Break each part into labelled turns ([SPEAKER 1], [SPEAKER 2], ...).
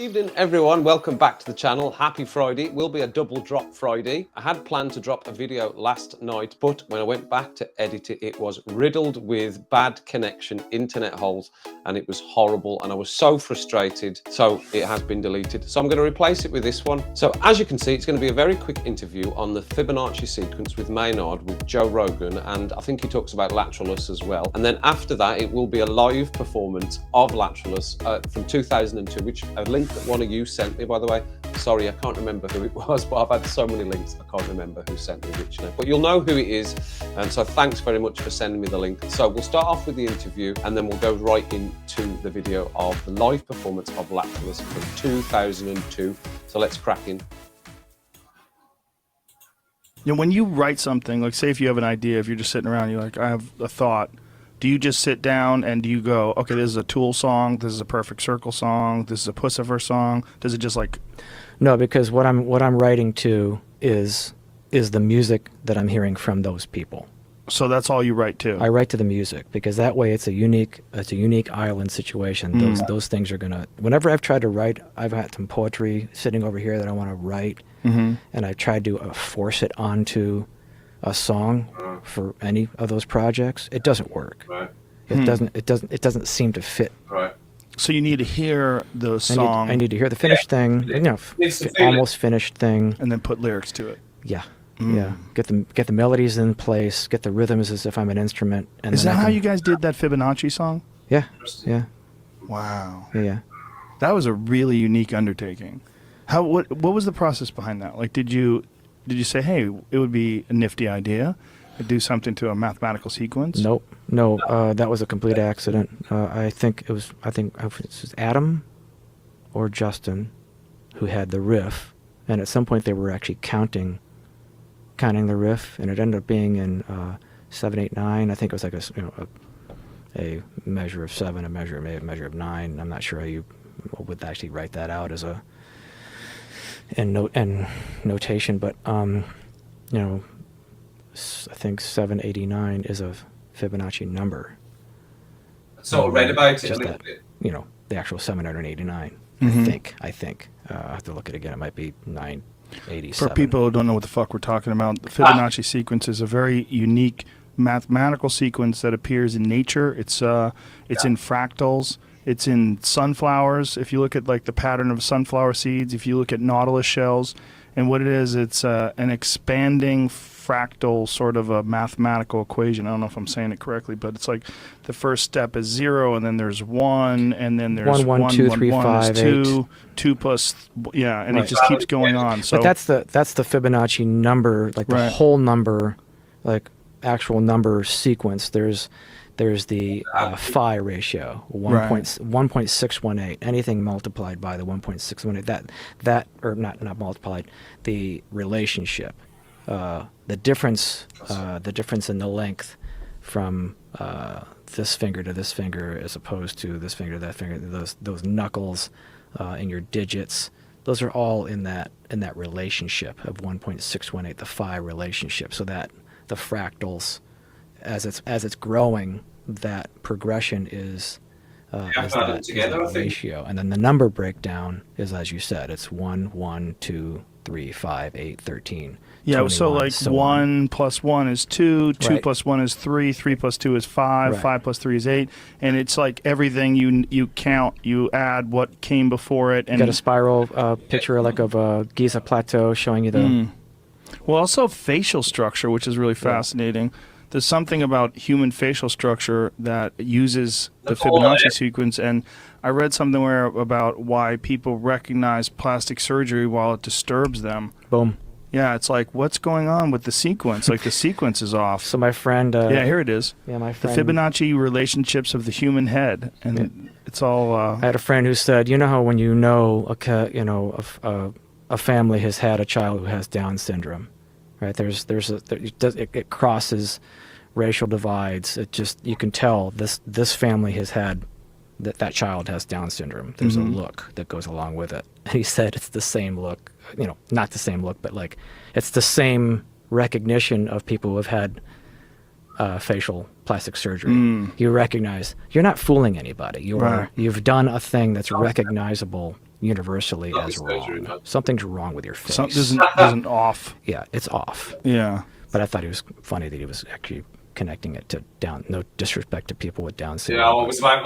[SPEAKER 1] Evening everyone, welcome back to the channel. Happy Friday. It will be a double drop Friday. I had planned to drop a video last night, but when I went back to edit it, it was riddled with bad connection, internet holes, and it was horrible and I was so frustrated. So it has been deleted. So I'm going to replace it with this one. So as you can see, it's going to be a very quick interview on the Fibonacci sequence with Maynard with Joe Rogan, and I think he talks about Lateralus as well. And then after that, it will be a live performance of Lateralus from 2002, which a link that one of you sent me, by the way. Sorry, I can't remember who it was, but I've had so many links, I can't remember who sent me which now. But you'll know who it is, and so thanks very much for sending me the link. So we'll start off with the interview, and then we'll go right into the video of the live performance of Lateralus from 2002. So let's crack in.
[SPEAKER 2] You know, when you write something, like say if you have an idea, if you're just sitting around, you're like, I have a thought. Do you just sit down and do you go, okay, this is a Tool song, this is a Perfect Circle song, this is a Pussifer song? Does it just like...
[SPEAKER 3] No, because what I'm writing to is the music that I'm hearing from those people.
[SPEAKER 2] So that's all you write to?
[SPEAKER 3] I write to the music because that way it's a unique island situation. Those things are gonna. Whenever I've tried to write, I've had some poetry sitting over here that I want to write, and I tried to force it onto a song for any of those projects. It doesn't work. Right. It doesn't seem to fit.
[SPEAKER 1] Right.
[SPEAKER 2] So you need to hear the song.
[SPEAKER 3] I need to hear the finished thing, you know, almost finished thing,
[SPEAKER 2] and then put lyrics to it.
[SPEAKER 3] Yeah. Yeah, get the melodies in place, get the rhythms as if I'm an instrument. And
[SPEAKER 2] is that how you guys did that Fibonacci song?
[SPEAKER 3] Yeah, yeah.
[SPEAKER 2] Wow.
[SPEAKER 3] Yeah.
[SPEAKER 2] That was a really unique undertaking. What was the process behind that? Like, did you say, hey, it would be a nifty idea to do something to a mathematical sequence?
[SPEAKER 3] Nope. No, that was a complete accident. I think it was Adam or Justin who had the riff, and at some point they were actually counting the riff, and it ended up being in 7, 8, 9. I think it was like a measure of 7, maybe a measure of 9. I'm not sure how you would actually write that out as in notation, but you know, I think 789 is a Fibonacci number.
[SPEAKER 1] So I read about it a little
[SPEAKER 3] that,
[SPEAKER 1] bit.
[SPEAKER 3] You know, the actual 789. I think. I have to look at it again. It might be 987.
[SPEAKER 2] For people who don't know what the fuck we're talking about, the Fibonacci sequence is a very unique mathematical sequence that appears in nature. It's in fractals. It's in sunflowers. If you look at like the pattern of sunflower seeds, if you look at nautilus shells, and what it is, it's an expanding fractal sort of a mathematical equation. I don't know if I'm saying it correctly, but it's like the first step is 0, and then there's 1, and then there's
[SPEAKER 3] 1, 2, 3, 5,
[SPEAKER 2] 2, 2 plus, yeah, and it just keeps going on. So
[SPEAKER 3] but that's the Fibonacci number, like the whole number, like actual number sequence. There's the phi ratio, 1.618. Anything multiplied by the 1.618, that or not multiplied, the relationship, the difference in the length from this finger to this finger as opposed to this finger to that finger. Those knuckles in your digits. Those are all in that relationship of 1.618, the phi relationship. So that the fractals, as it's growing, that progression is that ratio, and then the number breakdown is, as you said, it's 1, 1, 2, 3, 5, 8, 13.
[SPEAKER 2] Yeah,
[SPEAKER 3] 21,
[SPEAKER 2] so like
[SPEAKER 3] so
[SPEAKER 2] 1 plus 1 is 2, 2
[SPEAKER 3] Right.
[SPEAKER 2] plus 1 is 3, 3 plus 2 is 5,
[SPEAKER 3] Right.
[SPEAKER 2] 5 plus 3 is 8, and it's like everything you count, you add what came before it. And
[SPEAKER 3] got a spiral picture like of a Giza plateau showing you the...
[SPEAKER 2] Well, also facial structure, which is really fascinating. There's something about human facial structure that uses the Fibonacci sequence, and I read something about why people recognize plastic surgery while it disturbs them.
[SPEAKER 3] Boom.
[SPEAKER 2] Yeah, it's like, what's going on with the sequence? Like, the sequence is off.
[SPEAKER 3] So my friend...
[SPEAKER 2] yeah, here it is.
[SPEAKER 3] Yeah, my friend...
[SPEAKER 2] The Fibonacci relationships of the human head, and it's all...
[SPEAKER 3] I had a friend who said, you know how when you know a family has had a child who has Down syndrome, right? It crosses racial divides. It just, you can tell this family has had that child has Down syndrome. There's a look that goes along with it. And he said it's the same look, not the same look, but like it's the same recognition of people who have had facial plastic surgery. You recognize you're not fooling anybody. You've done a thing that's recognizable universally as
[SPEAKER 1] surgery,
[SPEAKER 3] wrong.
[SPEAKER 1] no.
[SPEAKER 3] Something's wrong with your face.
[SPEAKER 2] There's an off.
[SPEAKER 3] Yeah, it's off.
[SPEAKER 2] Yeah.
[SPEAKER 3] But I thought it was funny that he was actually connecting it to Down. No disrespect to people with Down syndrome.
[SPEAKER 1] Yeah, I was like,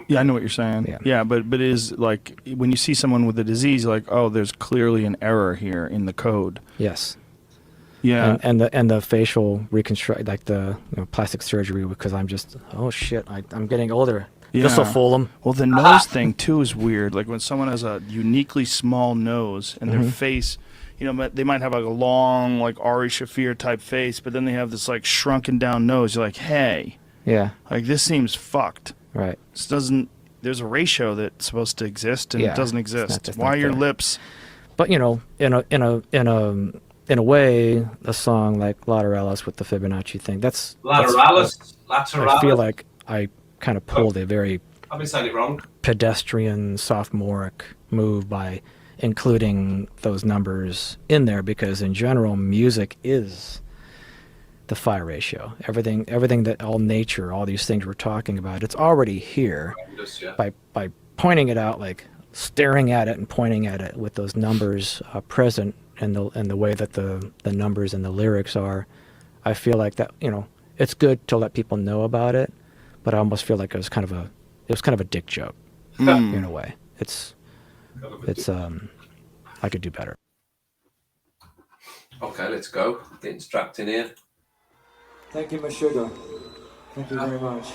[SPEAKER 2] Yeah, I know what you're saying. Yeah, but it is like when you see someone with a disease, like, oh, there's clearly an error here in the code.
[SPEAKER 3] Yes.
[SPEAKER 2] Yeah.
[SPEAKER 3] And the facial reconstruct, like the plastic surgery, because I'm just, oh shit, I'm getting older. This will fool them.
[SPEAKER 2] Well, the nose thing too is weird. Like when someone has a uniquely small nose and their face, they might have like a long, like Ari Shaffir type face, but then they have this like shrunken down nose. You're like, hey,
[SPEAKER 3] yeah,
[SPEAKER 2] like this seems fucked.
[SPEAKER 3] Right.
[SPEAKER 2] This doesn't. There's a ratio that's supposed to exist and it doesn't exist. Why are your lips?
[SPEAKER 3] But in a way, a song like Lateralus with the Fibonacci thing, that's
[SPEAKER 1] Lateralus.
[SPEAKER 3] I feel like I kind of pulled a very
[SPEAKER 1] I've been saying it wrong.
[SPEAKER 3] pedestrian, sophomoric move by including those numbers in there, because in general, music is the phi ratio. Everything that all nature, all these things we're talking about, it's already here. By pointing it out, like staring at it and pointing at it with those numbers present, and the way that the numbers and the lyrics are, I feel like that it's good to let people know about it, but I almost feel like it was kind of a dick joke in a way. It's I could do better.
[SPEAKER 1] Okay, let's go. Getting strapped in here.
[SPEAKER 4] Thank you, Meshuggah. Thank you very much.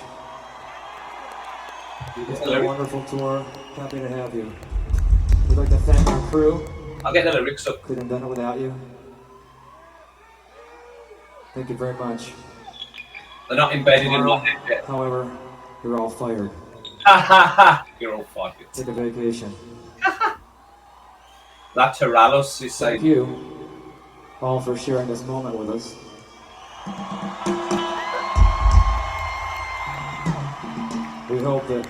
[SPEAKER 4] It's been a wonderful tour. Happy to have you. We'd like to thank our crew.
[SPEAKER 1] I'll get the lyrics up.
[SPEAKER 4] Couldn't have done it without you. Thank you very much.
[SPEAKER 1] They're not embedded in
[SPEAKER 4] Tomorrow,
[SPEAKER 1] my head yet.
[SPEAKER 4] however, you're all fired.
[SPEAKER 1] Ha ha ha! You're all fired.
[SPEAKER 4] Take a vacation.
[SPEAKER 1] Lateralus is
[SPEAKER 4] Thank
[SPEAKER 1] saying.
[SPEAKER 4] you all for sharing this moment with us. We hope that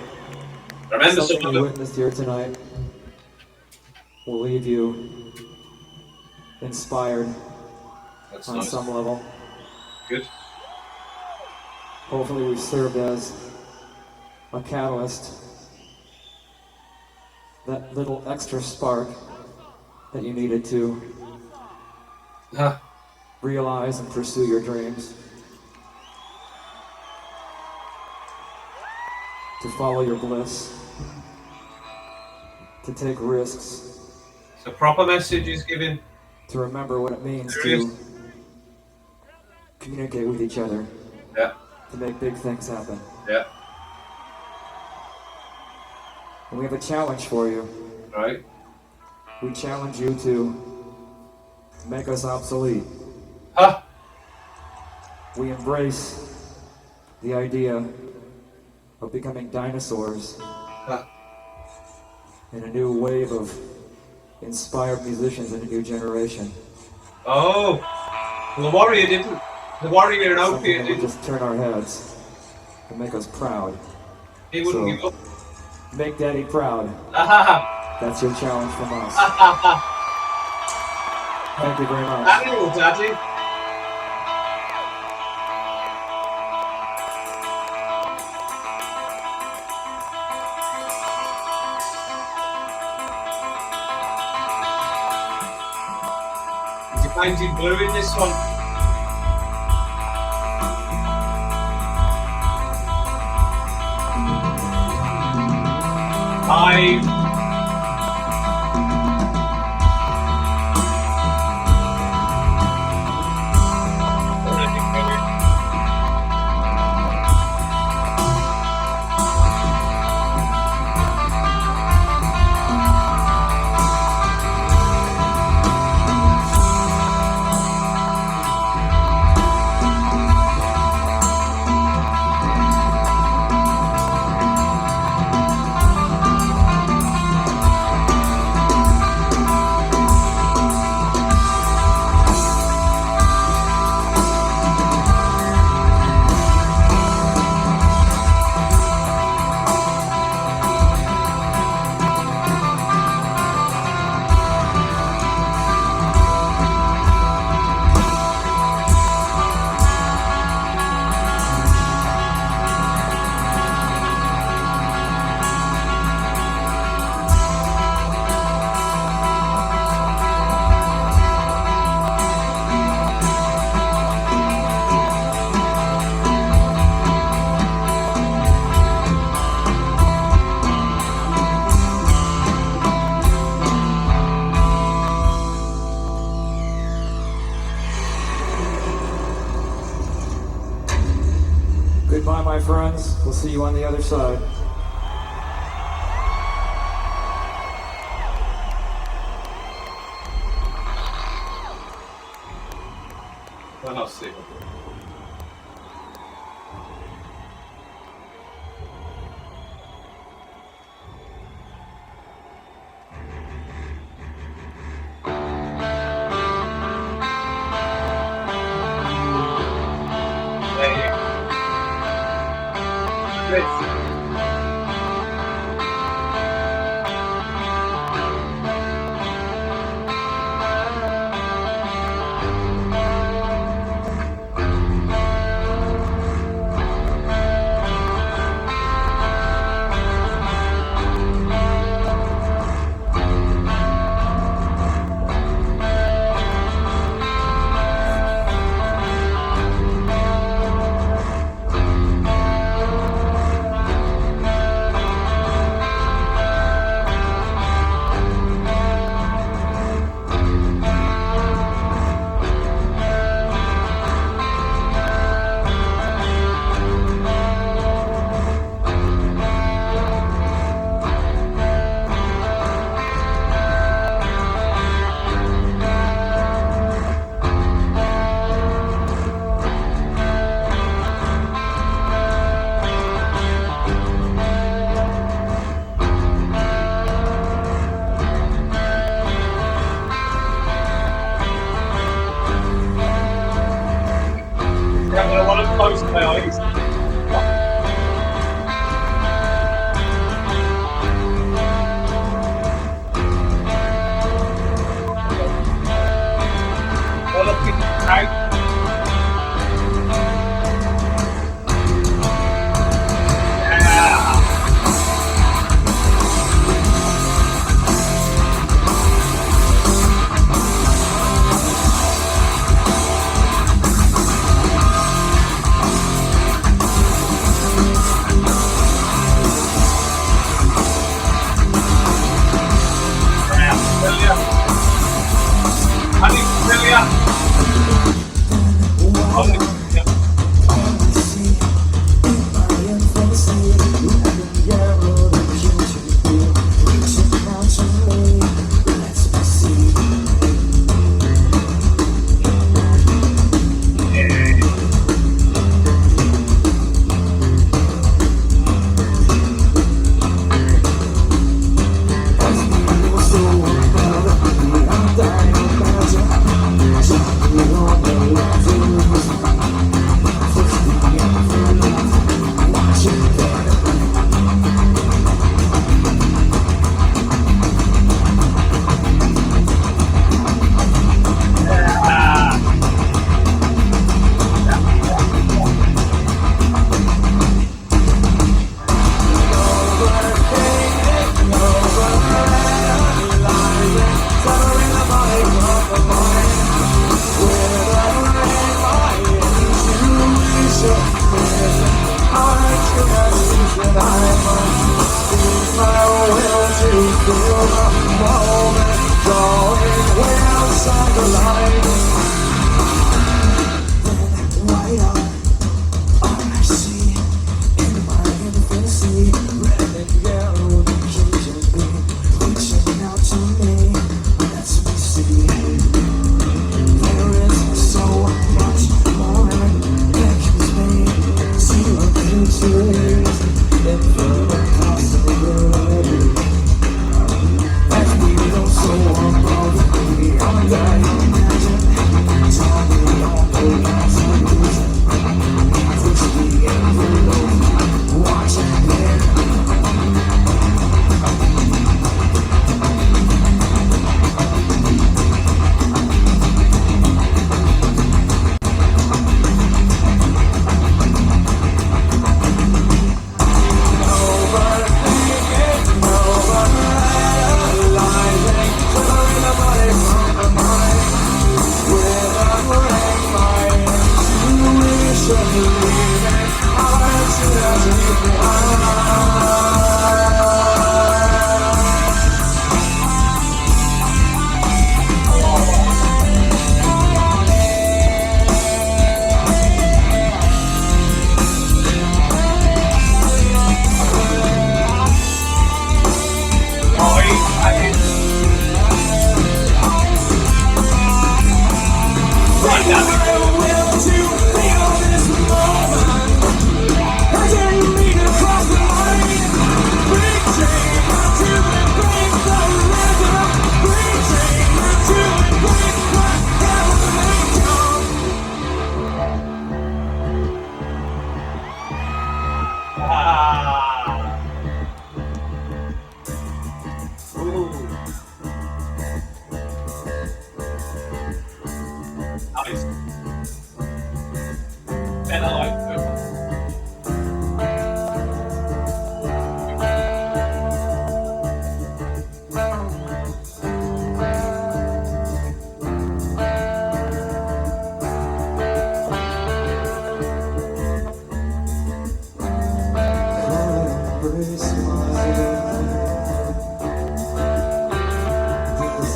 [SPEAKER 1] Remember
[SPEAKER 4] something
[SPEAKER 1] some
[SPEAKER 4] you
[SPEAKER 1] of
[SPEAKER 4] witnessed here tonight will leave you inspired
[SPEAKER 1] That's
[SPEAKER 4] on
[SPEAKER 1] nice.
[SPEAKER 4] some level.
[SPEAKER 1] Good.
[SPEAKER 4] Hopefully we've served as a catalyst, that little extra spark that you needed to realize and pursue your dreams, to follow your bliss, to take risks,
[SPEAKER 1] So proper message is given.
[SPEAKER 4] to remember what it means
[SPEAKER 1] Serious?
[SPEAKER 4] to communicate with each other,
[SPEAKER 1] Yeah.
[SPEAKER 4] to make big things happen.
[SPEAKER 1] Yeah.
[SPEAKER 4] And we have a challenge for you.
[SPEAKER 1] Right.
[SPEAKER 4] We challenge you to make us obsolete.
[SPEAKER 1] Ha!
[SPEAKER 4] We embrace the idea of becoming dinosaurs in a new wave of inspired musicians in a new generation.
[SPEAKER 1] Oh! Well, the warrior didn't. The warrior in
[SPEAKER 4] Something
[SPEAKER 1] Opiate
[SPEAKER 4] that would
[SPEAKER 1] didn't.
[SPEAKER 4] just turn our heads and make us proud.
[SPEAKER 1] He wouldn't
[SPEAKER 4] So-
[SPEAKER 1] give up.
[SPEAKER 4] Make Daddy proud.
[SPEAKER 1] Ha ha ha!
[SPEAKER 4] That's your challenge from us.
[SPEAKER 1] Ha ha ha!
[SPEAKER 4] Thank you very much.
[SPEAKER 1] Daniel, Daddy. Is he painted blue in this one? Five.
[SPEAKER 4] my friends. We'll see you on the other side.
[SPEAKER 1] I'll see.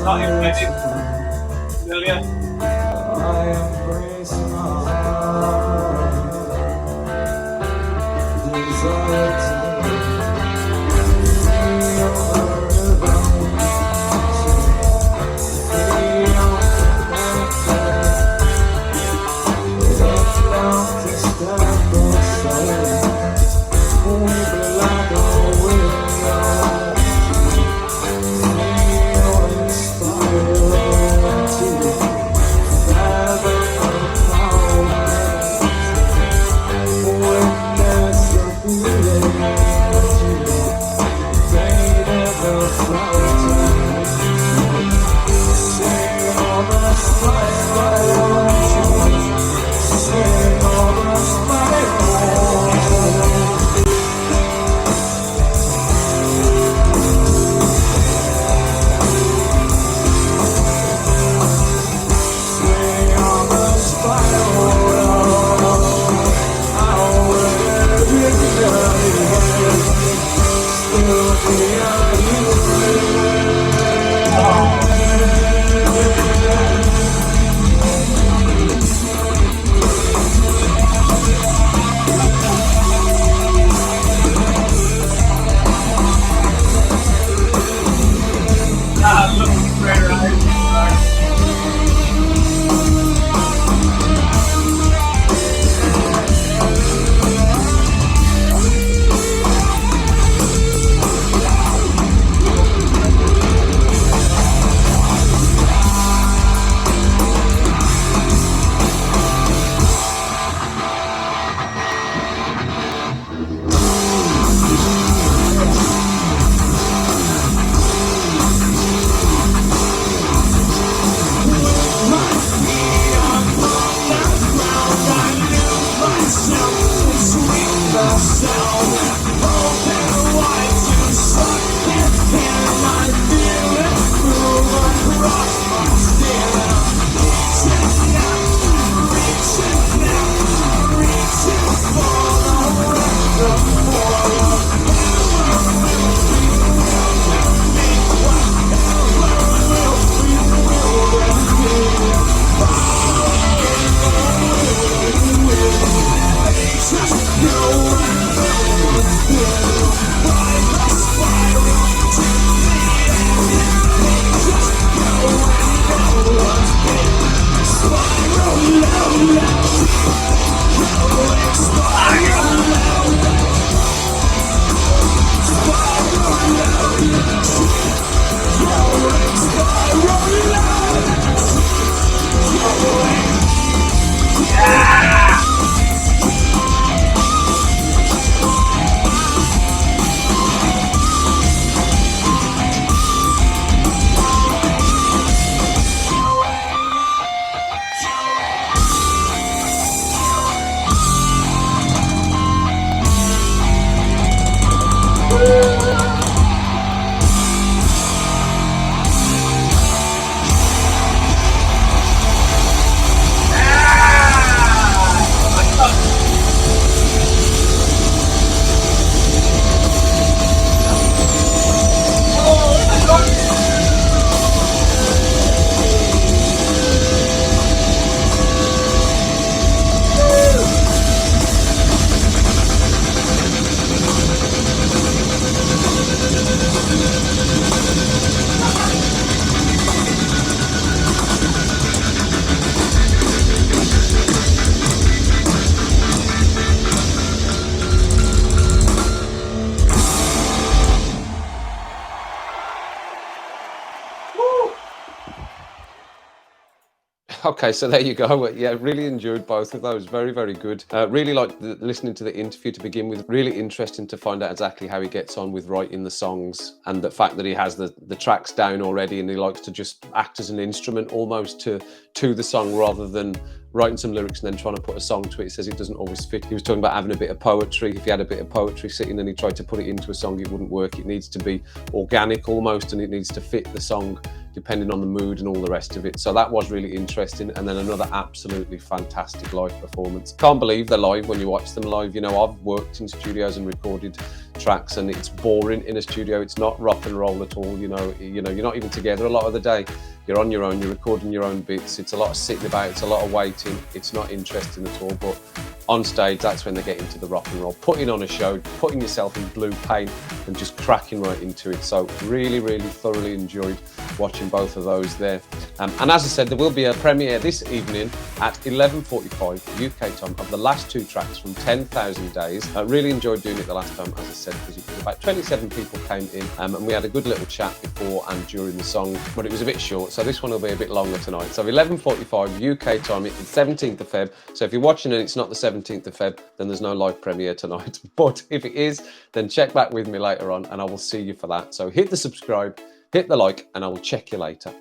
[SPEAKER 4] I embrace my heart, desire to feel
[SPEAKER 1] Okay, so there you go. Yeah, really enjoyed both of those. Very, very good. Really liked listening to the interview to begin with. Really interesting to find out exactly how he gets on with writing the songs, and the fact that he has the tracks down already and he likes to just act as an instrument almost to the song rather than writing some lyrics and then trying to put a song to it. He says it doesn't always fit. He was talking about having a bit of poetry. If he had a bit of poetry sitting and he tried to put it into a song, it wouldn't work. It needs to be organic almost, and it needs to fit the song depending on the mood and all the rest of it. So that was really interesting. And then another absolutely fantastic live performance. Can't believe they're live when you watch them live. You know, I've worked in studios and recorded tracks, and it's boring in a studio. It's not rock and roll at all. You know, you're not even together a lot of the day. You're on your own, you're recording your own bits. It's a lot of sitting about, it's a lot of waiting. It's not interesting at all. But on stage, that's when they get into the rock and roll, putting on a show, putting yourself in blue paint and just cracking right into it. So really, really thoroughly enjoyed watching both of those there. And as I said, there will be a premiere this evening at 11:45 UK time of the last two tracks from 10,000 Days. I really enjoyed doing it the last time, as I said, because it was about 27 people came in, and we had a good little chat before and during the song, but it was a bit short. So this one will be a bit longer tonight. So 11:45 UK time, it's the 17th of Feb. So if you're watching and it's not the 17th of Feb, then there's no live premiere tonight. But if it is, then check back with me later on and I will see you for that. So hit the subscribe, hit the like, and I will check you later.